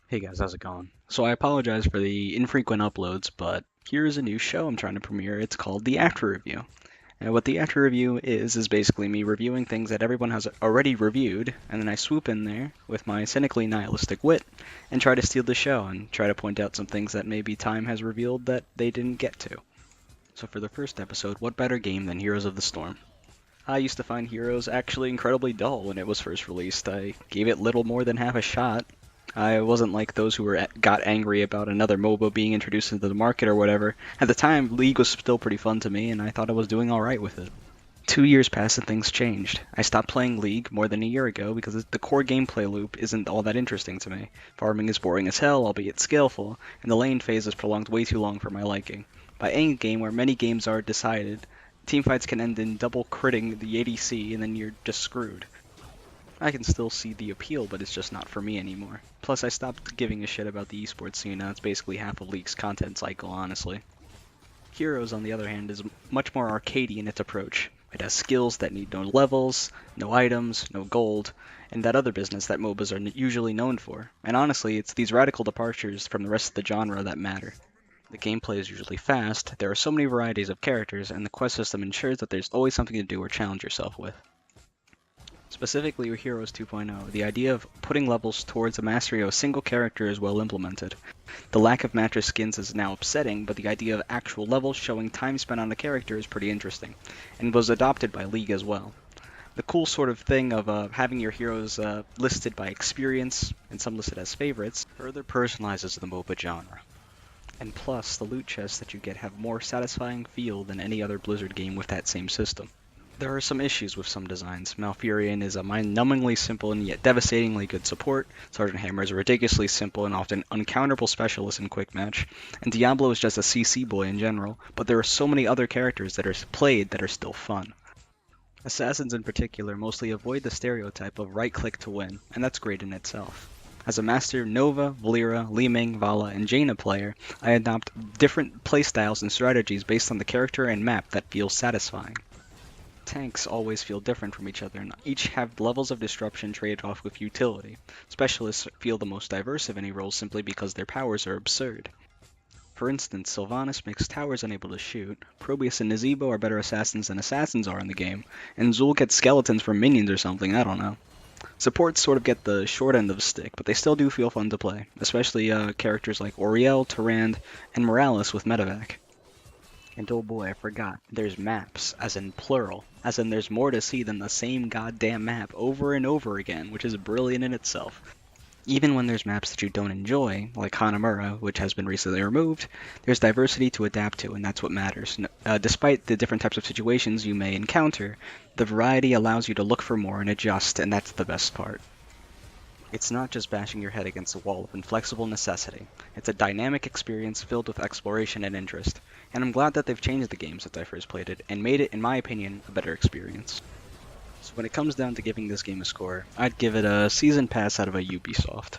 Hey guys, how's it going? So I apologize for the infrequent uploads, but here's a new show I'm trying to premiere. It's called The After Review. And what The After Review is basically me reviewing things that everyone has already reviewed, and then I swoop in there with my cynically nihilistic wit and try to steal the show and try to point out some things that maybe time has revealed that they didn't get to. So for the first episode, what better game than Heroes of the Storm? I used to find Heroes actually incredibly dull when it was first released. I gave it little more than half a shot. I wasn't like those who got angry about another MOBA being introduced into the market or whatever. At the time, League was still pretty fun to me, and I thought I was doing alright with it. 2 years passed and things changed. I stopped playing League more than a year ago because the core gameplay loop isn't all that interesting to me. Farming is boring as hell, albeit skillful, and the lane phase is prolonged way too long for my liking. By endgame, where many games are decided, teamfights can end in double critting the ADC and then you're just screwed. I can still see the appeal, but it's just not for me anymore. Plus, I stopped giving a shit about the esports scene now. It's basically half of League's content cycle, honestly. Heroes, on the other hand, is much more arcadey in its approach. It has skills that need no levels, no items, no gold, and that other business that MOBAs are usually known for. And honestly, it's these radical departures from the rest of the genre that matter. The gameplay is usually fast, there are so many varieties of characters, and the quest system ensures that there's always something to do or challenge yourself with. Specifically with Heroes 2.0, the idea of putting levels towards the mastery of a single character is well implemented. The lack of mattress skins is now upsetting, but the idea of actual levels showing time spent on a character is pretty interesting, and was adopted by League as well. The cool sort of thing of having your heroes listed by experience, and some listed as favorites, further personalizes the MOBA genre. And plus, the loot chests that you get have more satisfying feel than any other Blizzard game with that same system. There are some issues with some designs. Malfurion is a mind-numbingly simple and yet devastatingly good support. Sergeant Hammer is a ridiculously simple and often uncounterable specialist in quick match. And Diablo is just a CC boy in general, but there are so many other characters that are played that are still fun. Assassins in particular mostly avoid the stereotype of right-click to win, and that's great in itself. As a master Nova, Valera, Li Ming, Vala, and Jaina player, I adopt different playstyles and strategies based on the character and map that feel satisfying. Tanks always feel different from each other and each have levels of disruption traded off with utility. Specialists feel the most diverse of any roles simply because their powers are absurd. For instance, Sylvanas makes towers unable to shoot, Probius and Nazeebo are better assassins than assassins are in the game, and Zul gets skeletons from minions or something, I don't know. Supports sort of get the short end of the stick, but they still do feel fun to play, especially characters like Oriel, Tyrande, and Morales with Medevac. And oh boy, I forgot. There's maps, as in plural. As in there's more to see than the same goddamn map over and over again, which is brilliant in itself. Even when there's maps that you don't enjoy, like Hanamura, which has been recently removed, there's diversity to adapt to, and that's what matters. Despite the different types of situations you may encounter, the variety allows you to look for more and adjust, and that's the best part. It's not just bashing your head against a wall of inflexible necessity. It's a dynamic experience filled with exploration and interest, and I'm glad that they've changed the game since I first played it, and made it, in my opinion, a better experience. So when it comes down to giving this game a score, I'd give it a season pass out of a Ubisoft.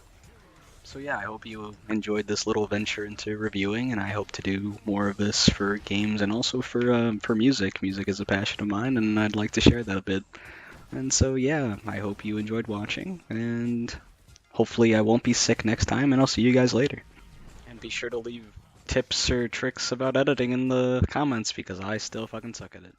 So yeah, I hope you enjoyed this little venture into reviewing, and I hope to do more of this for games and also for music. Music is a passion of mine, and I'd like to share that a bit. And so yeah, I hope you enjoyed watching, and hopefully I won't be sick next time, and I'll see you guys later. And be sure to leave tips or tricks about editing in the comments, because I still fucking suck at it.